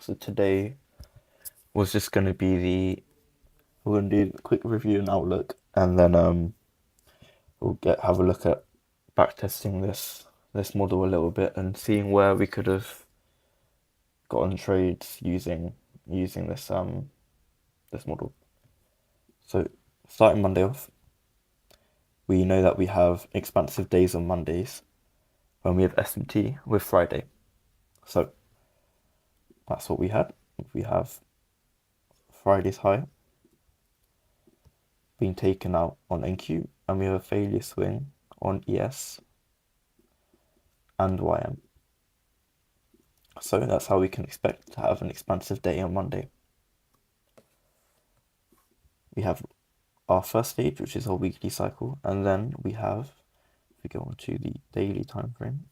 So today was just going to be we're going to do a quick review and outlook, and then we'll have a look at backtesting this model a little bit and seeing where we could have gotten trades using this model. So starting Monday off, we know that we have expansive days on Mondays when we have SMT with Friday. So that's what we had. We have Friday's high being taken out on NQ, and we have a failure swing on ES and YM. So that's how we can expect to have an expansive day on Monday. We have our first stage, which is our weekly cycle, and then we have, if we go on to the daily time frame,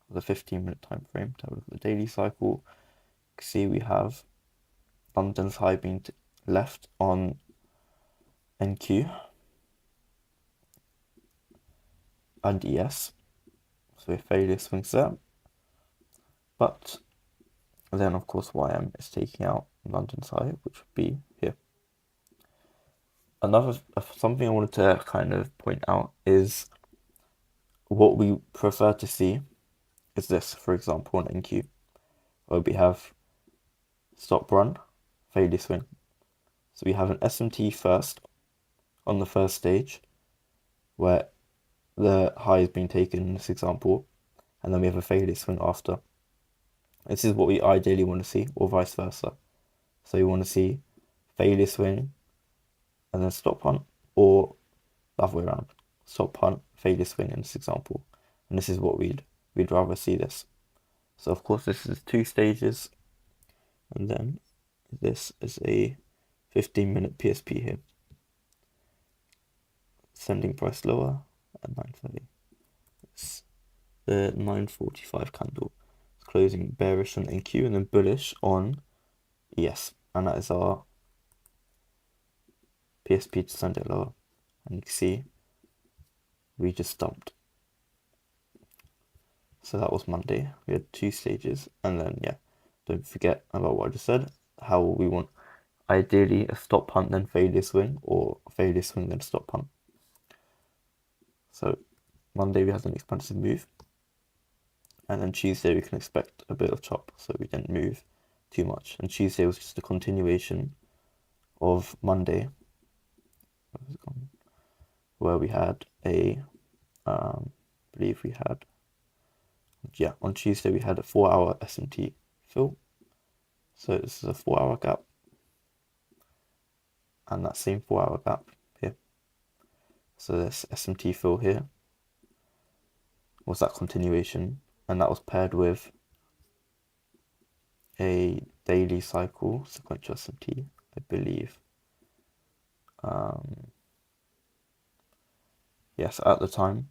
the 15-minute time frame to have a look at the daily cycle, you can see we have London's high being left on NQ and ES, so a failure swings there. But then, of course, YM is taking out London's high, which would be here. Something I wanted to kind of point out is what we prefer to see is this, for example, on NQ, where we have stop run, failure swing. So we have an SMT first on the first stage, where the high is being taken in this example, and then we have a failure swing after. This is what we ideally want to see, or vice versa. So you want to see failure swing and then stop hunt, or the other way around. Stop hunt, failure swing in this example. And this is what we'd rather see this. So of course this is 2 stages, and then this is a 15-minute PSP here. Sending price lower at 9:30. It's the 9:45 candle. It's closing bearish on NQ and then bullish on ES. And that is our PSP to send it lower. And you can see we just dumped. So that was Monday. We had 2 stages, and then don't forget about what I just said, how we want ideally a stop punt then failure swing, or failure swing then stop punt. So Monday we had an expansive move, and then Tuesday we can expect a bit of chop, so we didn't move too much. And Tuesday was just a continuation of Monday, where we had I believe we had, on Tuesday we had a 4-hour SMT fill. So this is a 4-hour gap, and that same 4-hour gap here. So this SMT fill here was that continuation, and that was paired with a daily cycle sequential SMT, I believe. Yes, at the time,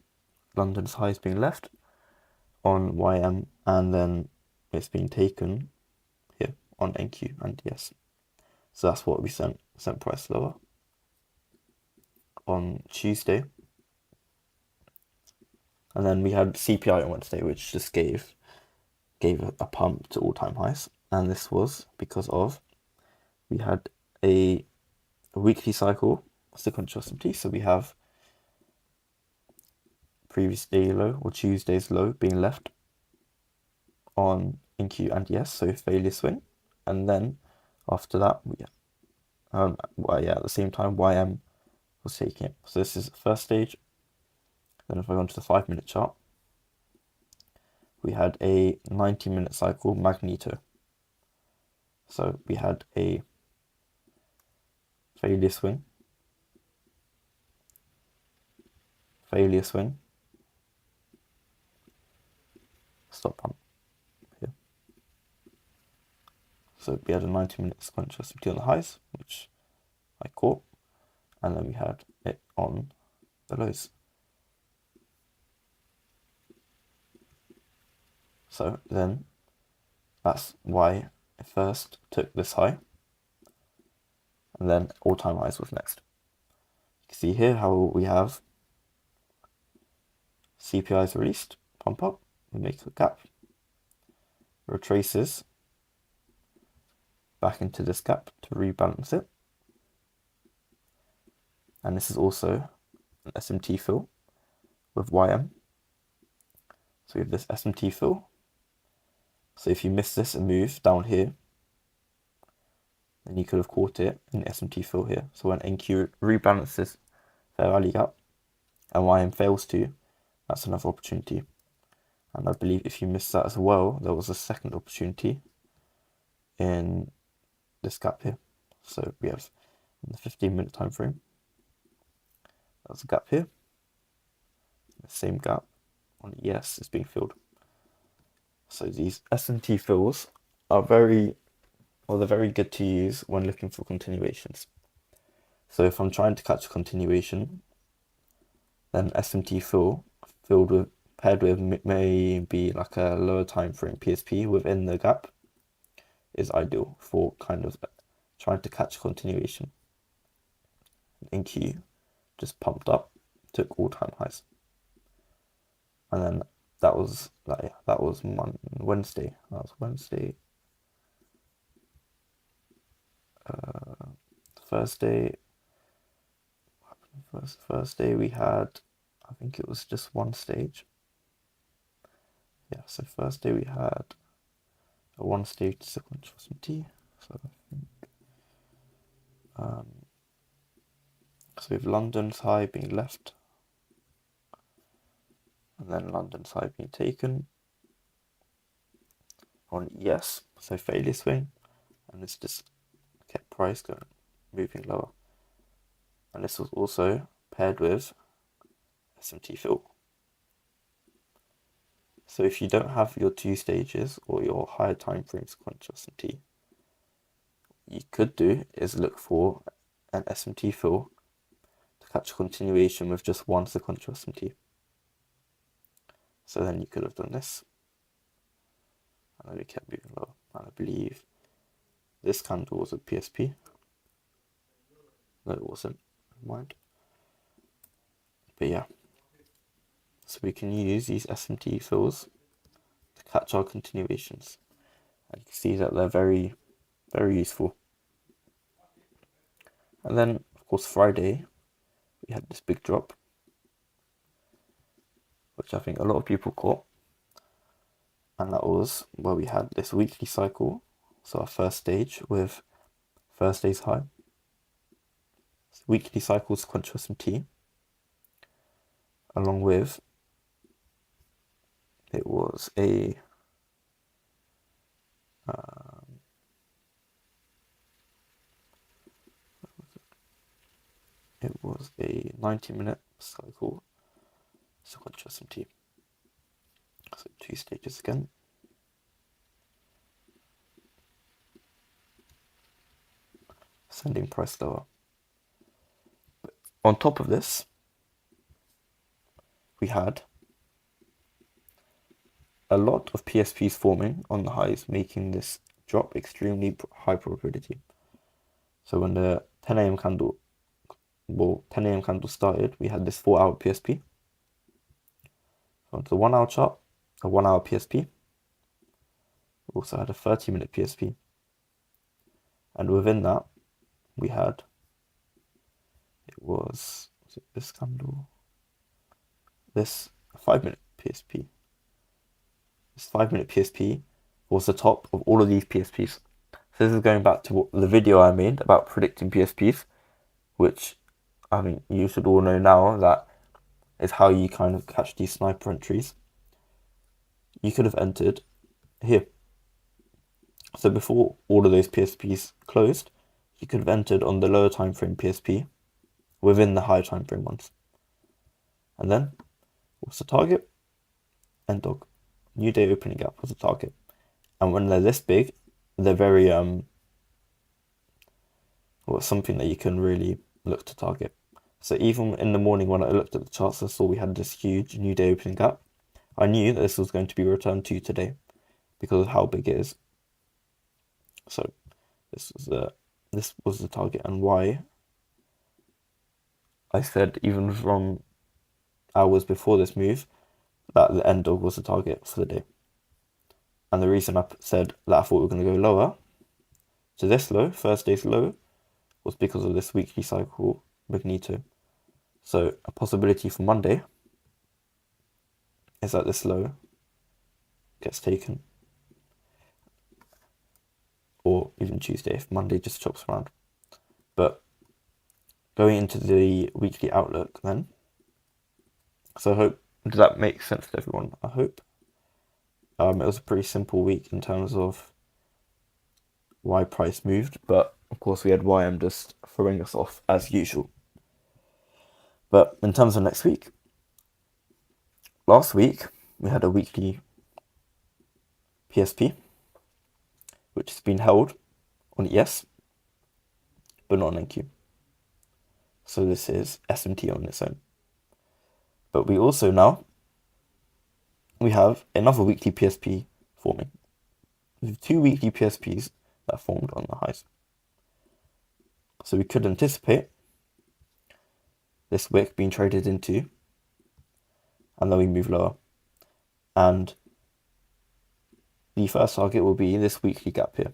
London's high is being left on YM, and then it's being taken here on NQ and ES. So that's what we sent price lower on Tuesday. And then we had CPI on Wednesday, which just gave a pump to all-time highs. And this was because of we had a weekly cycle sequential SMT. So we have previous day low or Tuesday's low being left on NQ and ES, so failure swing. And then after that, at the same time, YM was taking it. So this is the first stage. Then if I go on to the 5-minute chart, we had a 90-minute cycle magneto. So we had a failure swing, stop pump here. So we had a 90-minute sequential SMT on the highs, which I caught, and then we had it on the lows. So then that's why I first took this high, and then all-time highs was next. You can see here how we have CPI is released, pump up, we make a gap, retraces, back into this gap to rebalance it. And this is also an SMT fill with YM. So we have this SMT fill. So if you miss this and move down here, then you could have caught it in SMT fill here. So when NQ rebalances fair value gap and YM fails to, that's another opportunity. And I believe if you missed that as well, there was a second opportunity in this gap here. So we have in the 15-minute time frame, there's a gap here. The same gap on ES is being filled. So these SMT fills are they're very good to use when looking for continuations. So if I'm trying to catch a continuation, then SMT fill paired with maybe like a lower time frame PSP within the gap is ideal for kind of trying to catch a continuation. NQ just pumped up, took all-time highs, and then that was Wednesday. That was Wednesday. Thursday we had, I think it was just one stage. Yeah, so Thursday we had a one stage sequential SMT. So I think so we have London's high being left, and then London's high being taken on ES, so failure swing, and it's just kept price going, moving lower. And this was also paired with SMT fill. So if you don't have your 2 stages or your higher time frame sequential SMT, you could do is look for an SMT fill to catch a continuation with just one sequential SMT. So then you could have done this, and then we kept moving lower. And I believe this candle was a PSP. No, it wasn't. Never mind. But yeah, so we can use these SMT fills to catch our continuations. And you can see that they're very, very useful. And then, of course, Friday, we had this big drop, which I think a lot of people caught. And that was where we had this weekly cycle. So our first stage with Thursday's high. So weekly cycle sequential SMT. Along with, it was a 90-minute cycle sequential SMT. So 2 stages again. Sending price lower. But on top of this, we had a lot of PSPs forming on the highs, making this drop extremely high probability. So when the 10 a.m. candle started, we had this 4-hour PSP. On the 1-hour chart, a 1-hour PSP. We also had a 30-minute PSP. And within that, we had, was it this candle? This 5-minute PSP. This 5-minute PSP was the top of all of these PSPs. So this is going back to the video I made about predicting PSPs, which I mean you should all know now that is how you kind of catch these sniper entries. You could have entered here. So before all of those PSPs closed, you could have entered on the lower time frame PSP within the higher time frame ones. And then what's the target? End dog. New day opening gap was the target. And when they're this big, they're very something that you can really look to target. So even in the morning when I looked at the charts, I saw we had this huge new day opening gap. I knew that this was going to be returned to today because of how big it is. So this was the target, and why I said even from hours before this move that the end dog was the target for the day. And the reason I said that I thought we were going to go lower, So this low, Thursday's low, was because of this weekly cycle magneto. So a possibility for Monday is that this low gets taken, or even Tuesday if Monday just chops around. But going into the weekly outlook then, so I hope, does that make sense to everyone? I hope. It was a pretty simple week in terms of why price moved, but of course we had YM just throwing us off as usual. But in terms of next week, last week we had a weekly PSP, which has been held on ES, but not on NQ. So this is SMT on its own. But we also now, we have another weekly PSP forming. We have 2 weekly PSPs that formed on the highs. So we could anticipate this wick being traded into, and then we move lower. And the first target will be this weekly gap here.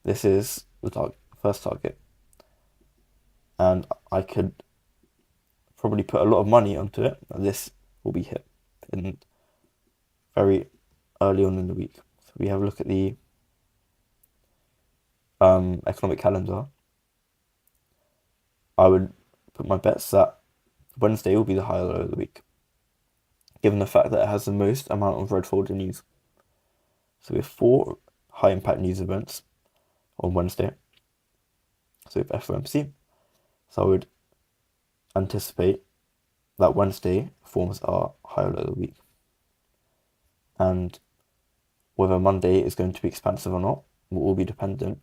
This is the first target. And I could probably put a lot of money onto it, and this will be hit in very early on in the week. So we have a look at the economic calendar. I would put my bets that Wednesday will be the high low of the week, given the fact that it has the most amount of red folder news. So we have 4 high impact news events on Wednesday. So we have FOMC. So I would anticipate that Wednesday forms our high low of the week. And whether Monday is going to be expansive or not will all be dependent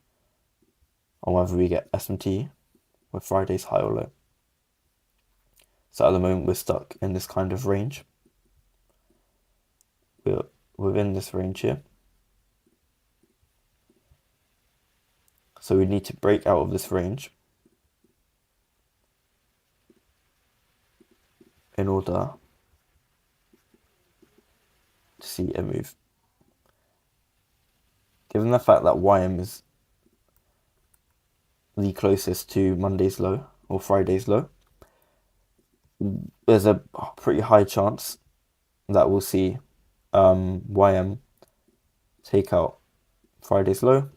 on whether we get SMT with Friday's high or low. So at the moment we're stuck in this kind of range. We're within this range here. So we need to break out of this range in order to see a move. Given the fact that YM is the closest to Monday's low or Friday's low, there's a pretty high chance that we'll see YM take out Friday's low,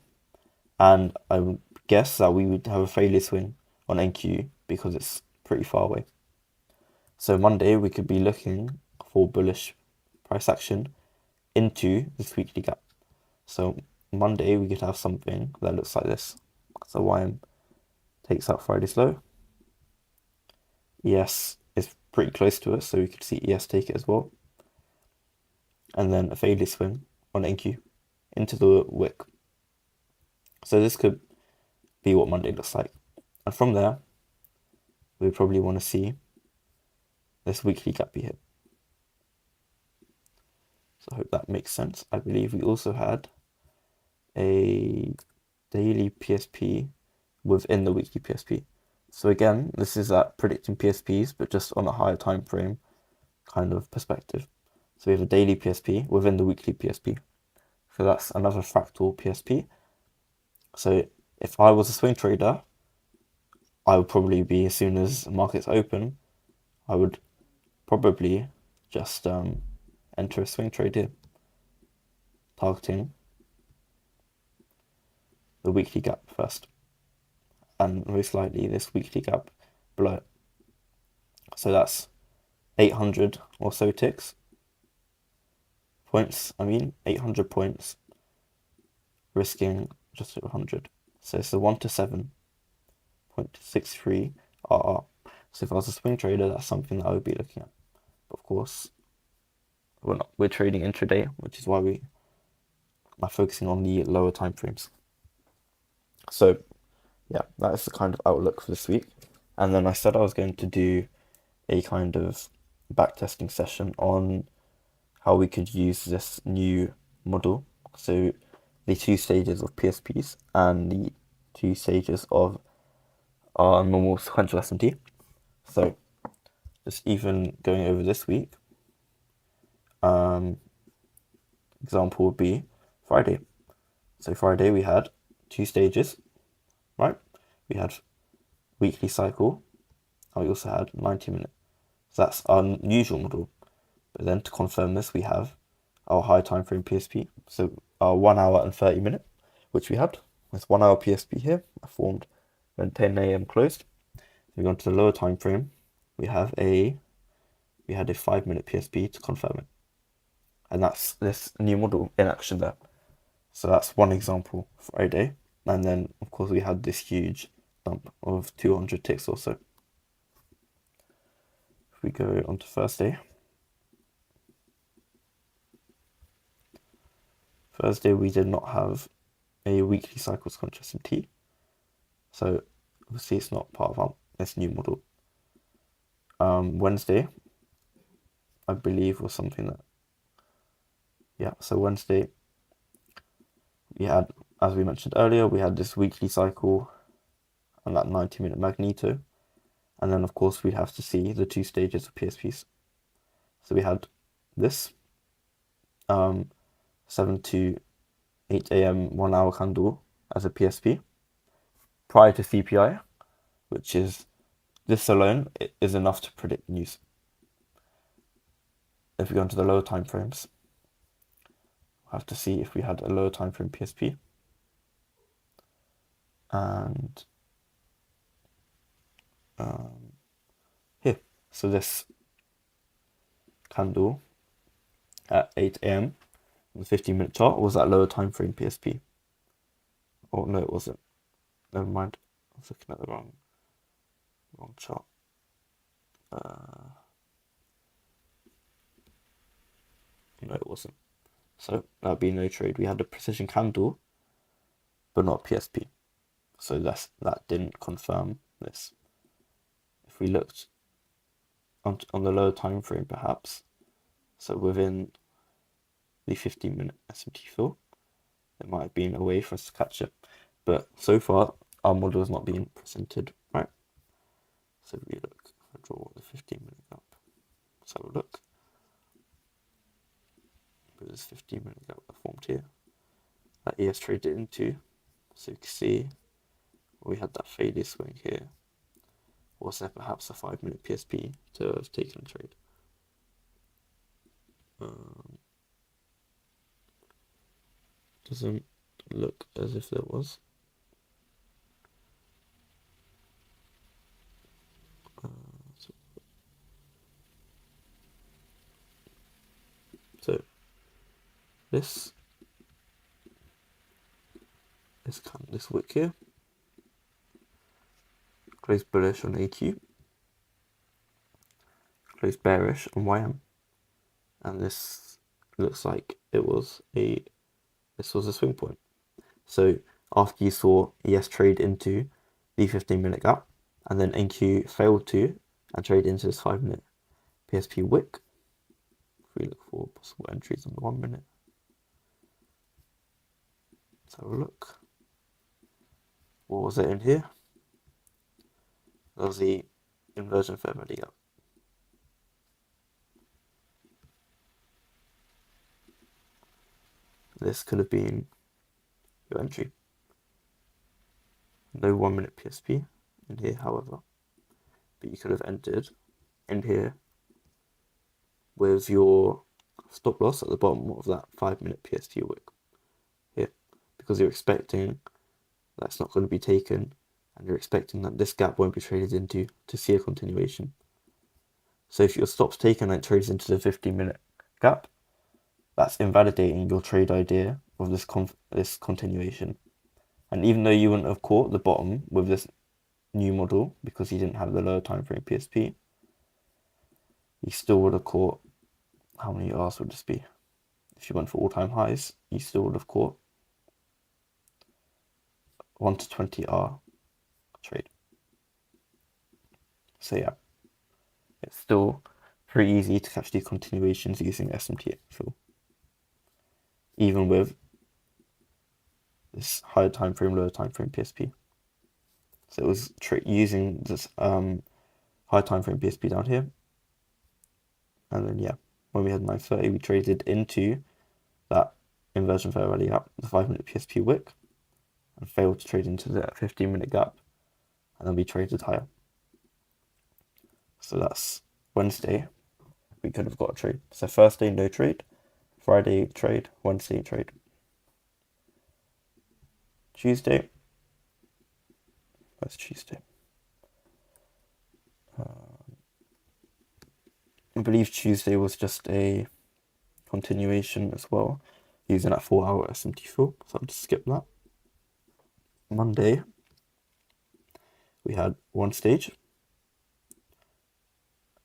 and I would guess that we would have a failure swing on NQ because it's pretty far away. So Monday we could be looking for bullish price action into this weekly gap. So Monday we could have something that looks like this. So YM takes out Friday's low. ES is pretty close to us, so we could see ES take it as well. And then a failure swing on NQ into the wick. So this could be what Monday looks like. And from there, we probably want to see this weekly gap be hit. So I hope that makes sense. I believe we also had a daily PSP within the weekly PSP. So again, this is at predicting PSPs, but just on a higher time frame kind of perspective. So we have a daily PSP within the weekly PSP. So that's another fractal PSP. So if I was a swing trader, I would probably be, as soon as markets open, I would probably just enter a swing trade here, targeting the weekly gap first, and most likely this weekly gap below it. So that's 800 or so ticks. Points, 800 points, risking just over 100. So it's a 1 to 7.63 RR. So if I was a swing trader, that's something that I would be looking at. But of course, we're trading intraday, which is why we are focusing on the lower time frames. So yeah, that is the kind of outlook for this week. And then I said I was going to do a kind of backtesting session on how we could use this new model. So the 2 stages of PSPs and the 2 stages of our normal sequential SMT. So just even going over this week, example would be Friday. So Friday we had 2 stages, right? We had weekly cycle, and we also had 90 minutes. So that's our usual model. But then to confirm this, we have our high time frame PSP. So our 1 hour and 30 minute, which we had. This 1 hour PSP here, formed when 10 a.m. closed. We go on to the lower time frame. We had a 5-minute PSP to confirm it. And that's this new model in action there. So that's one example for a day. And then, of course, we had this huge dump of 200 ticks or so. If we go on to Thursday. Thursday, we did not have a weekly cycles contrast in T. So, obviously, it's not part of this new model. Wednesday, I believe, was something that... Yeah, so Wednesday, we had, as we mentioned earlier, we had this weekly cycle and that 90-minute magneto. And then, of course, we'd have to see the 2 stages of PSPs. So we had this 7 to 8 a.m. 1 hour candle as a PSP prior to CPI, which is this alone is enough to predict news. If we go into the lower time frames, we'll have to see if we had a lower time frame PSP. And here, so this candle at 8 a.m. the 15-minute chart was that lower time frame PSP. Oh no, it wasn't. Never mind. I was looking at the wrong chart. No, it wasn't. So that'd be no trade. We had a precision candle, but not PSP. So that didn't confirm this. If we looked on the lower time frame, perhaps, so within the 15-minute SMT fill, there might have been a way for us to catch it. But so far, our model has not been presented right. So if we look, I draw the 15-minute gap. Let's have a look. With this 15-minute gap that formed here, that ES traded into. So you can see we had that failure swing here. Was there perhaps a 5-minute PSP to have taken a trade? Doesn't look as if there was. So this wick here closed bullish on AQ, closed bearish on YM, and this looks like this was a swing point. So after you saw ES trade into the 15-minute gap, and then NQ failed to and trade into this 5-minute PSP wick. If we look for possible entries on the 1 minute, let's have a look. What was it in here? That was the inversion fair value gap. This could have been your entry. No 1 minute PSP in here, however, but you could have entered in here with your stop loss at the bottom of that 5-minute PSP wick here, because you're expecting that's not going to be taken, and you're expecting that this gap won't be traded into to see a continuation. So if your stop's taken and it trades into the 15-minute gap, that's invalidating your trade idea of this continuation. And even though you wouldn't have caught the bottom with this new model because you didn't have the lower time frame PSP, you still would have caught, how many R's would this be? If you went for all-time highs, you still would have caught 1 to 20 R trade. So yeah, it's still pretty easy to catch these continuations using SMT fill, even with this higher time frame, lower time frame PSP. So it was using this high time frame PSP down here, and then yeah, when we had 930, we traded into that inversion fair value gap, the 5-minute PSP wick, and failed to trade into the 15-minute gap, and then we traded higher. So that's Wednesday, we could have got a trade. So Thursday, no trade. Friday, trade. Wednesday, trade. Tuesday. Where's Tuesday? I believe Tuesday was just a continuation as well, using that 4-hour SMT4, so I'll just skip that. Monday, we had one stage,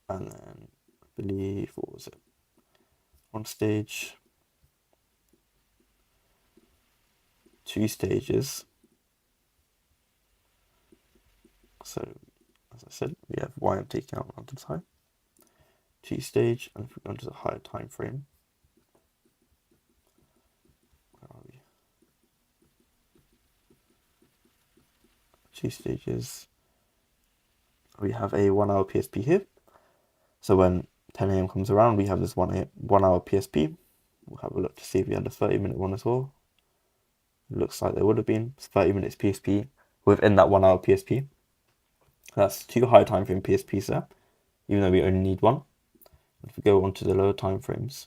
and then I believe, what was it? One stage, two stages. So, as I said, we have YM taking out London's high, two stage, and if we go into the higher time frame, where are we? Two stages. We have a 1-hour PSP here. So when 10 a.m. comes around, we have this 1-hour PSP. We'll have a look to see if we had a 30-minute one as well. It looks like there would have been 30 minutes PSP within that 1-hour PSP. That's two high time frame PSPs there, even though we only need one. If we go on to the lower time frames,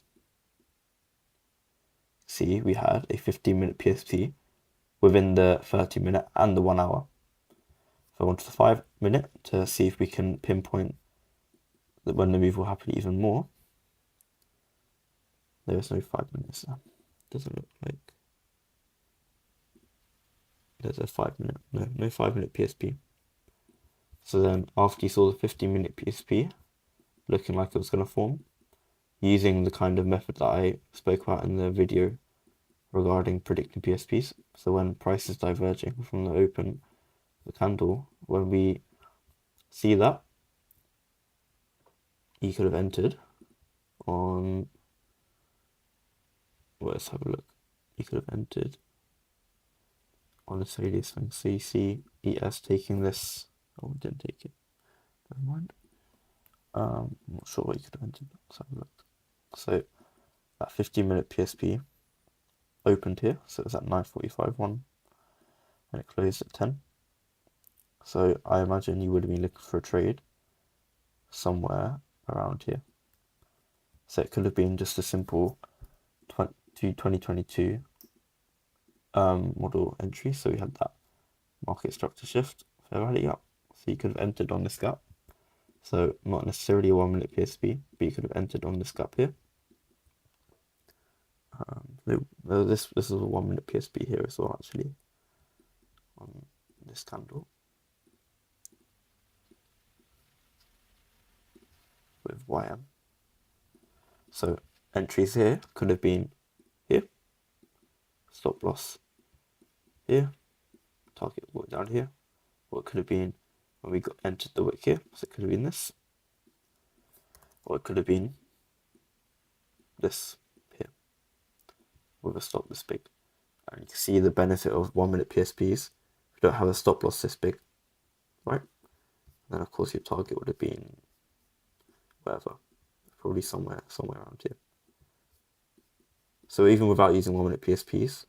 see we had a 15-minute PSP within the 30-minute and the 1-hour. So I want to the 5-minute to see if we can pinpoint that when the move will happen even more. There is no 5 minutes there. Doesn't look like there's a 5-minute. No 5-minute PSP. So then after you saw the 15-minute PSP looking like it was going to form, using the kind of method that I spoke about in the video regarding predicting PSPs. So when price is diverging from the open, the candle, when we see that, you could have entered on, well, let's have a look. You could have entered on the Sadius thing. So you see ES taking this. Oh, we didn't take it. Never mind. I'm not sure what you could have entered. Let's have a look. So that 15-minute PSP opened here. So it was at 9:45 one, and it closed at 10. So I imagine you would have been looking for a trade somewhere around here. So it could have been just a simple 2022 model entry. So we had that market structure shift, fair value gap. So you could have entered on this gap. So not necessarily a 1-minute PSP, but you could have entered on this gap here. This is a 1-minute PSP here as well, actually, on this candle with YM. So entries here could have been here, stop loss here, target wick down here, or it could have been when we got entered the wick here, so it could have been this, or it could have been this here with a stop this big. And you can see the benefit of 1-minute PSPs. If you don't have a stop loss this big, right? Then of course your target would have been wherever, probably somewhere around here. So even without using 1-minute PSPs,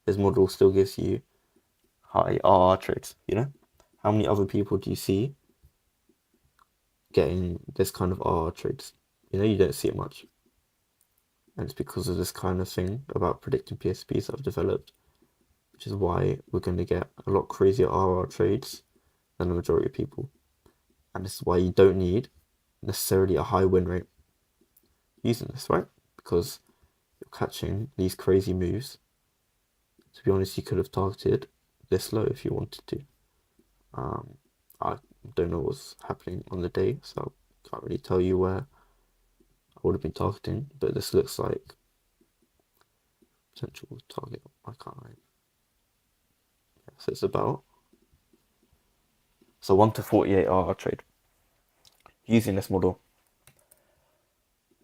this model still gives you high RR trades, you know? How many other people do you see getting this kind of RR trades? You know, you don't see it much. And it's because of this kind of thing about predicting PSPs that I've developed, which is why we're going to get a lot crazier RR trades than the majority of people. And this is why you don't need necessarily a high win rate using this, right? Because you're catching these crazy moves. To be honest, you could have targeted this low if you wanted to. I don't know what's happening on the day, so I can't really tell you where I would have been targeting, but this looks like potential target. I can't remember. Yeah, so it's about 1 to 48 RR trade using this model.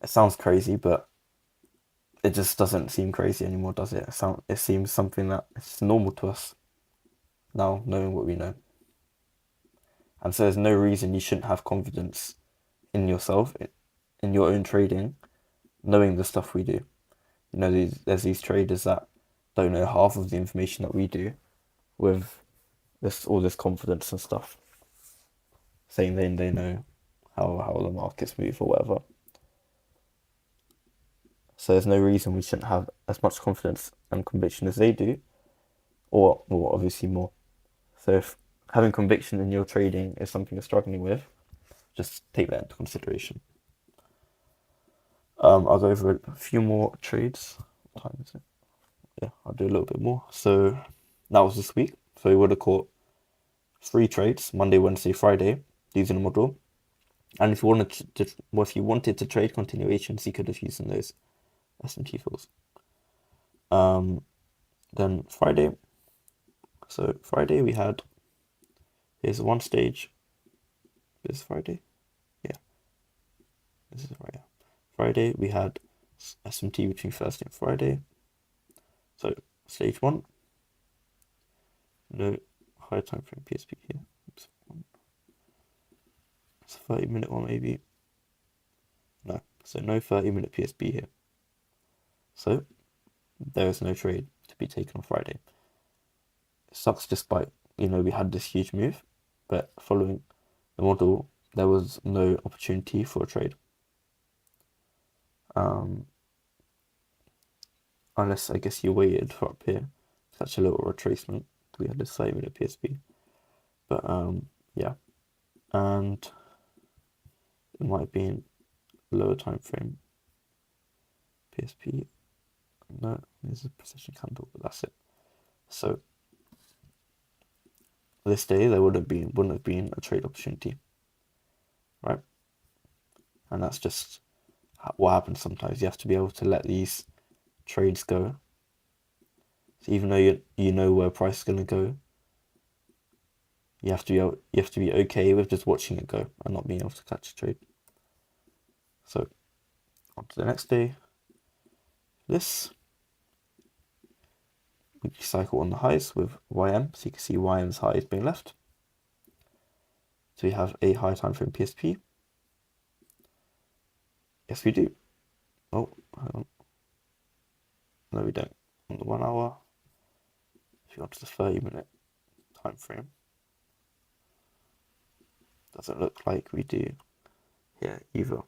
It sounds crazy, but it just doesn't seem crazy anymore, does it? It seems something that is normal to us now, knowing what we know. And so there's no reason you shouldn't have confidence in yourself, in your own trading, knowing the stuff we do. there's these traders that don't know half of the information that we do with all this confidence and stuff, saying they know how the markets move or whatever. So there's no reason we shouldn't have as much confidence and conviction as they do, or obviously more. So if having conviction in your trading is something you're struggling with, just take that into consideration. I'll go over a few more trades. What time is it? Yeah, I'll do a little bit more. So that was this week. So we would have caught 3 trades: Monday, Wednesday, Friday, using the model. And if you wanted to trade continuations, you could have used those SMT fills. Then Friday. So Friday we had, here's one stage. This is Friday. Yeah, this is right. Friday we had SMT between Thursday and Friday. So stage 1, no higher time frame PSP here. Oops. It's a 30-minute one maybe. No, so no 30-minute PSP here. So there is no trade to be taken on Friday. It sucks despite, we had this huge move, but following the model, there was no opportunity for a trade. Unless I guess you waited for up here, such a little retracement. We had this 30-minute PSP, but yeah, and it might have been lower time frame PSP. No, there's a precision candle, but that's it. So this day there wouldn't have been a trade opportunity, right? And that's just what happens sometimes. You have to be able to let these trades go. So even though you know where price is gonna go, you have to be okay with just watching it go and not being able to catch a trade. So on to the next day. This weekly cycle on the highs with YM, so you can see YM's high is being left. So we have a high time frame PSP. Yes, we do. Oh, hang on. No, we don't. On the 1 hour, if you go to the 30-minute time frame, doesn't look like we do here either.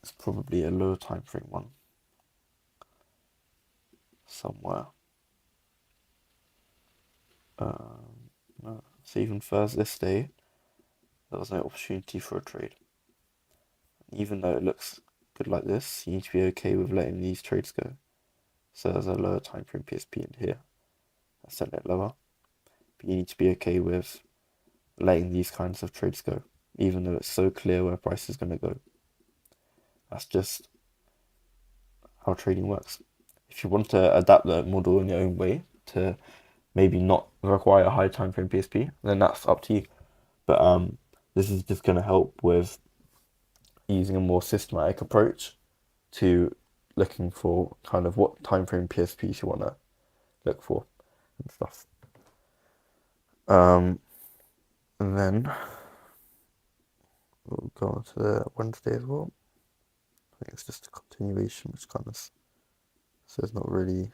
It's probably a lower time frame one somewhere. No. So even first this day, there was no opportunity for a trade. Even though it looks good like this, you need to be okay with letting these trades go. So there's a lower time frame PSP in here. I set it lower. But you need to be okay with letting these kinds of trades go, even though it's so clear where price is going to go. That's just how trading works. If you want to adapt the model in your own way to maybe not require a high time frame PSP, then that's up to you. But this is just going to help with using a more systematic approach to looking for kind of what time frame PSPs you want to look for and stuff. And then we'll go on to the Wednesday as well. I think it's just a continuation, which kind of, so there's not really,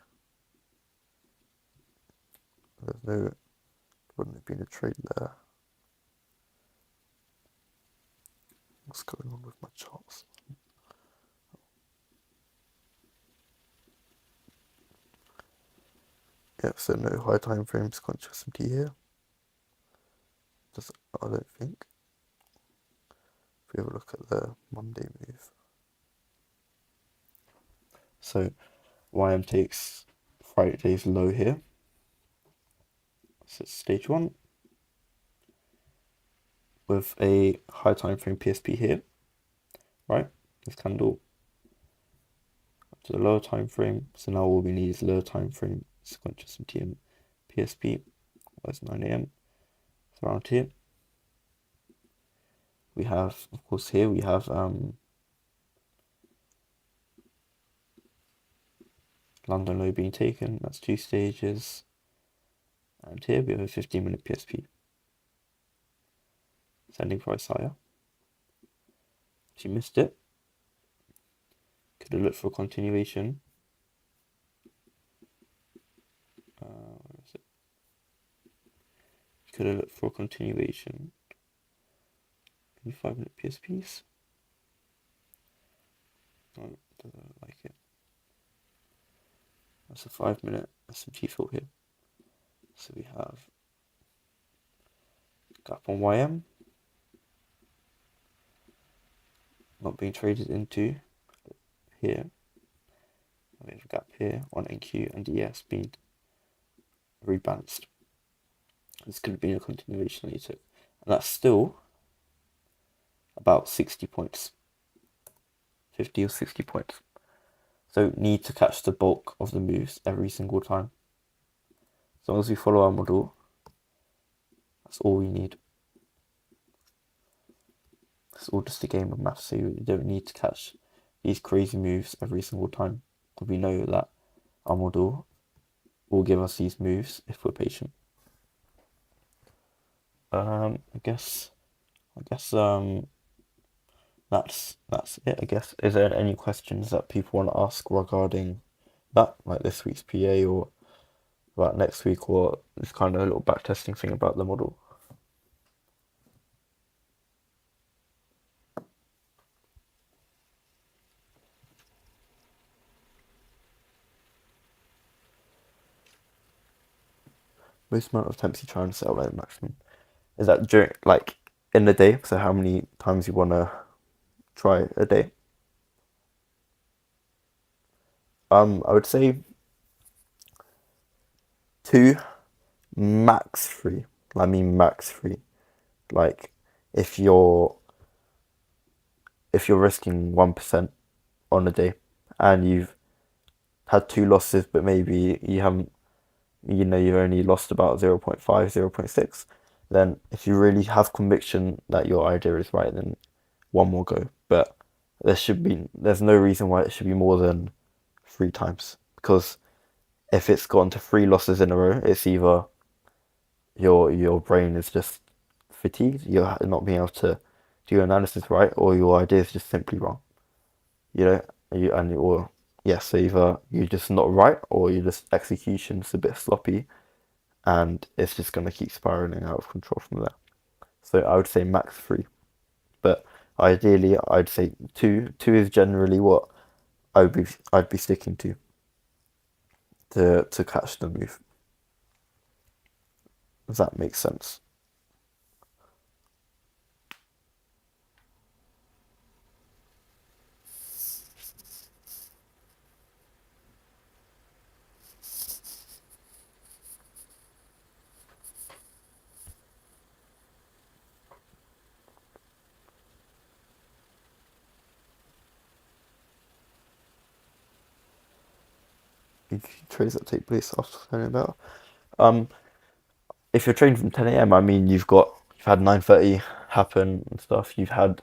wouldn't have been a trade there. What's going on with my charts? Yeah, so no high time frames, conscious empty here. I don't think. If we have a look at the Monday move. So YM takes Friday's low here. So it's stage 1 with a high time frame PSP here, right? This candle up to the lower time frame. So now all we need is lower time frame sequential MTM PSP. That's 9 a.m. It's around here. We have, of course, here we have London low being taken. That's 2 stages. And here we have a 15-minute PSP. Sending price higher. If you missed it, could have looked for a continuation. Where is it? Could have looked for a continuation in 5-minute PSPs. Oh, doesn't like it. That's a 5-minute SMT fill here. So we have gap on YM, not being traded into here. We have a gap here on NQ and ES being rebalanced. This could have been a continuation that you took. And that's still about 60 points. 50 or 60 points. So need to catch the bulk of the moves every single time. As long as we follow our model, that's all we need. It's all just a game of maths, so you don't need to catch these crazy moves every single time. We know that our model will give us these moves if we're patient. I guess that's it. I guess, is there any questions that people want to ask regarding that, like this week's PA or about next week, or this kind of a little backtesting thing about the model? Most amount of attempts you try and settle at maximum. Is that during, like, in the day? So how many times you want to try a day? I would say 2, max 3. I mean max 3. Like, if you're risking 1% on a day and you've had 2 losses, but maybe you haven't, you've only lost about 0.5, 0.6, then if you really have conviction that your idea is right, then 1 more go. But there's no reason why it should be more than 3 times, because if it's gone to 3 losses in a row, it's either your brain is just fatigued, you're not being able to do your analysis right, or your idea is just simply wrong. So either you're just not right, or your just execution's a bit sloppy, and it's just gonna keep spiraling out of control from there. So I would say max 3, but ideally I'd say 2. 2 is generally what I'd be sticking to catch the move. Does that make sense? Trades that take place after learning about. If you're trading from 10 a.m., I mean you've had 9:30 happen and stuff. You'll have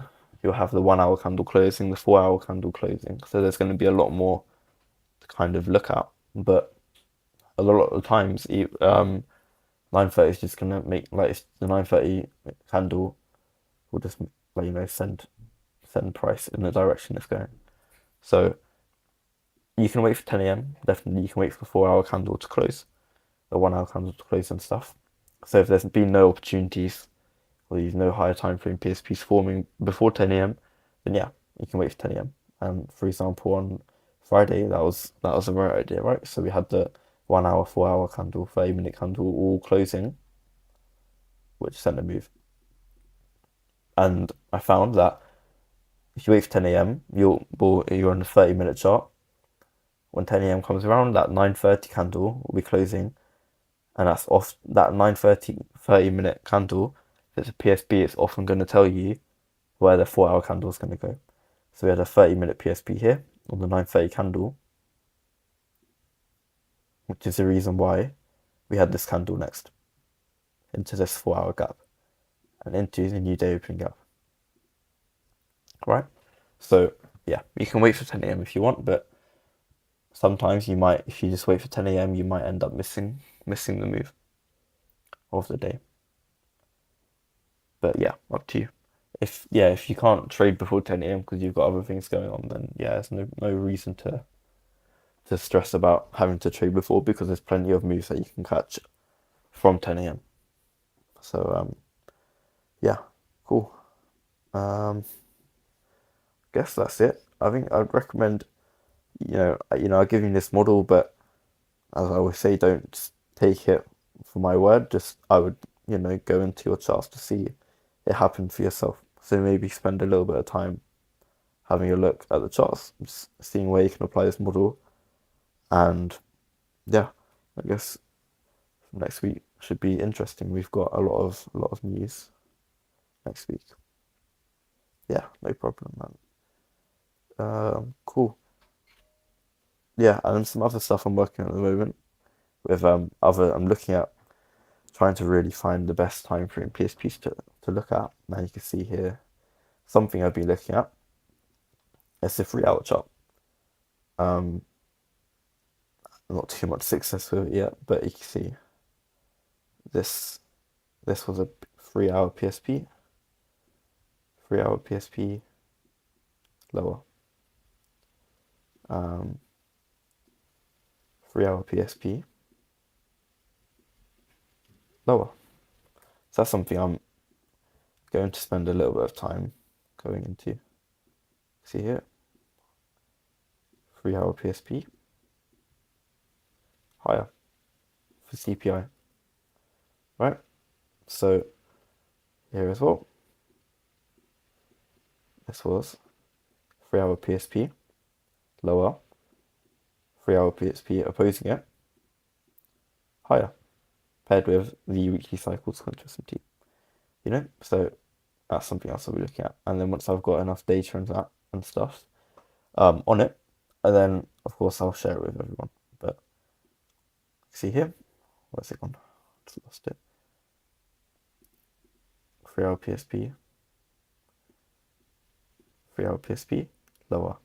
the 1 hour candle closing, the 4 hour candle closing. So there's going to be a lot more to kind of look at. But a lot of the times, 9:30 is just going to make, like, the 9:30 candle will just, like, send price in the direction it's going. So you can wait for 10 a.m. Definitely, you can wait for the 4 hour candle to close, the 1 hour candle to close and stuff. So if there's been no opportunities, or there's no higher time frame PSPs forming before 10 a.m., then yeah, you can wait for 10 a.m. And for example, on Friday, that was the right idea, right? So we had the 1 hour, 4 hour candle, 30-minute candle all closing, which sent a move. And I found that if you wait for 10 a.m., you're on a 30-minute chart. When 10 a.m. comes around, that 9:30 candle will be closing, and that's off that 9:30 30-minute candle. If it's a PSP, it's often going to tell you where the 4 hour candle is going to go. So we had a 30-minute PSP here on the 9:30 candle, which is the reason why we had this candle next into this 4 hour gap and into the new day opening gap. Right? So yeah, you can wait for 10 a.m. if you want, but sometimes you might, if you just wait for 10 a.m., you might end up missing the move of the day. But yeah, up to you. if you can't trade before 10 a.m. because you've got other things going on, then yeah, there's no reason to stress about having to trade before because there's plenty of moves that you can catch from 10 a.m. So yeah, cool. Um, guess that's it. I think I'd recommend I'll give you this model, but as I always say, don't take it for my word. Just I would go into your charts to see it happen for yourself. So maybe spend a little bit of time having a look at the charts, just seeing where you can apply this model, and yeah, I guess next week should be interesting. We've got a lot of news next week. Yeah, no problem, man. Cool. Yeah, and some other stuff I'm working on at the moment with I'm looking at trying to really find the best time frame PSPs to look at. Now you can see here something I've been looking at. It's a 3 hour chart. Um, not too much success with it yet, but you can see this this was a 3 hour PSP, 3 hour PSP lower, um, 3 hour PSP lower. So that's something I'm going to spend a little bit of time going into. See here, 3 hour PSP higher for CPI, right? So here as well, this was 3 hour PSP lower, 3 hour PSP opposing it higher, paired with the weekly cycles contrasting. So that's something else I'll be looking at. And then once I've got enough data and that and stuff on it, and then of course I'll share it with everyone. But see here, where's it gone? Just lost it. 3 hour PSP, 3 hour PSP lower.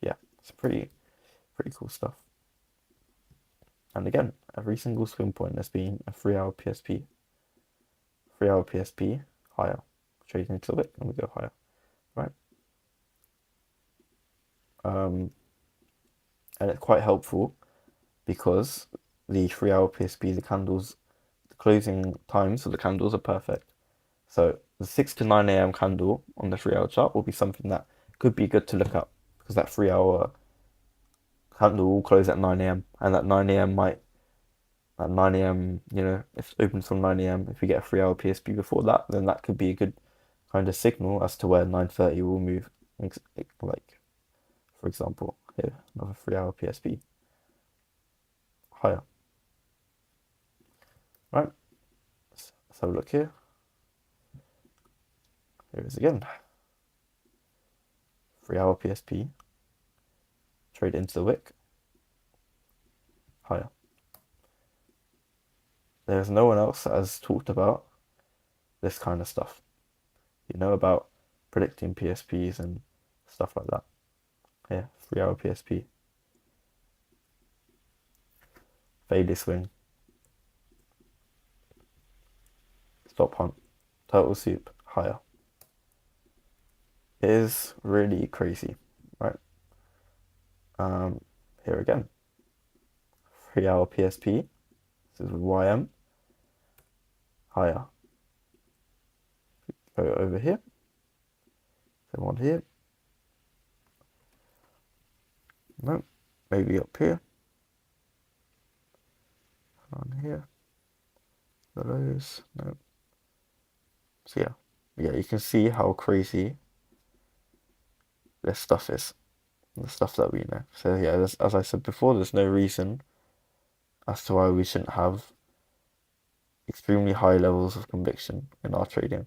Yeah, it's pretty cool stuff. And again, every single swing point has been a 3 hour PSP, 3 hour PSP higher, trading into the wick, and we go higher, right? And it's quite helpful because the 3 hour PSP, the closing times for the candles are perfect. So the 6 to 9 a.m. candle on the 3 hour chart will be something that could be good to look at because that 3 hour candle will close at 9 a.m. and that 9 a.m. at 9 a.m., if it opens from 9 a.m., if we get a 3 hour PSP before that, then that could be a good kind of signal as to where 9:30 will move. Like, for example, here, another 3 hour PSP higher. Right, let's have a look here. Here it is again. 3 hour PSP, trade into the wick, higher. There's no one else that has talked about this kind of stuff. About predicting PSPs and stuff like that. Here, 3 hour PSP. Fade swing. Stop hunt. Turtle soup, higher. It is really crazy, right? Here again. 3 hour PSP. This is YM. Higher. Go over here. Same one here. No. Maybe up here. On here. The lows. No. So yeah, you can see how crazy this stuff is. The stuff that we know. So yeah, as I said before, there's no reason as to why we shouldn't have extremely high levels of conviction in our trading.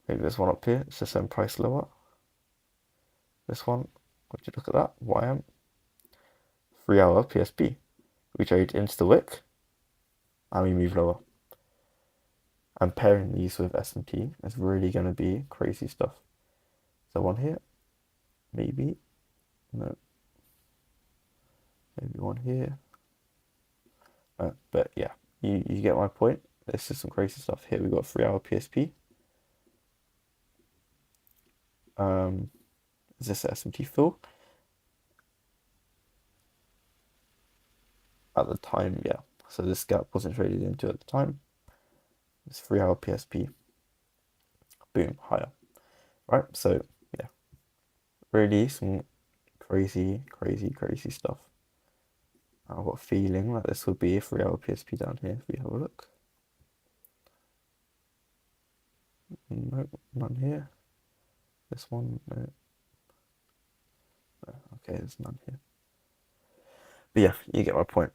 Maybe there's one up here, it's the same price lower. This one, would you look at that? YM, 3 hour PSP. We trade into the wick and we move lower. And pairing these with S&T is really going to be crazy stuff. So one here, maybe, no, maybe one here. But yeah, you get my point. this is some crazy stuff. Here we got 3-hour PSP. Is this SMT fill? At the time, yeah. So this gap wasn't traded into at the time. It's 3-hour PSP. Boom, higher. Right, so yeah. Really some crazy, crazy, crazy stuff. I've got a feeling that this would be a 3-hour PSP down here if we have a look. Nope, none here. This one, no. Okay, there's none here. But yeah, you get my point.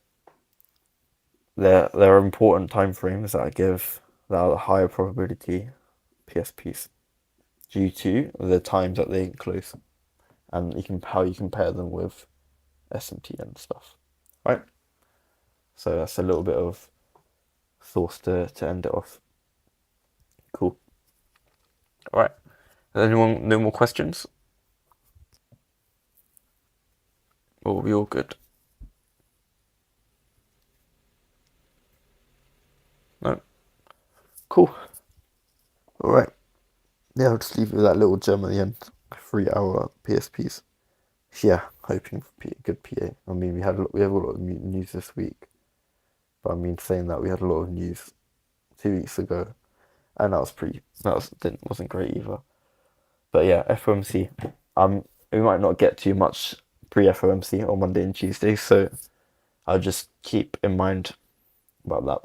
There are important time frames that are higher probability PSPs due to the times that they close, and how you compare them with SMT and stuff, right? So that's a little bit of thoughts to end it off. Cool. All right. Anyone, no more questions? Or are we all good? No. Cool. All right. Yeah, I'll just leave you with that little gem at the end. 3-hour PSPs. Yeah, hoping for good PA. I mean, we have a lot of news this week, but I mean, saying that we had a lot of news 2 weeks ago, and wasn't great either. But yeah, FOMC. We might not get too much pre-FOMC on Monday and Tuesday, so I'll just keep in mind about that.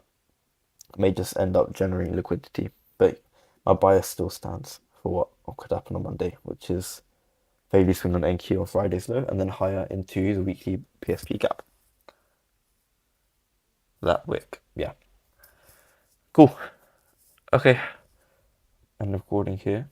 It may just end up generating liquidity, but my bias still stands for what could happen on Monday, which is daily swing on NQ on Friday's low, and then higher into the weekly PSP gap. That wick, yeah. Cool. Okay. End recording here.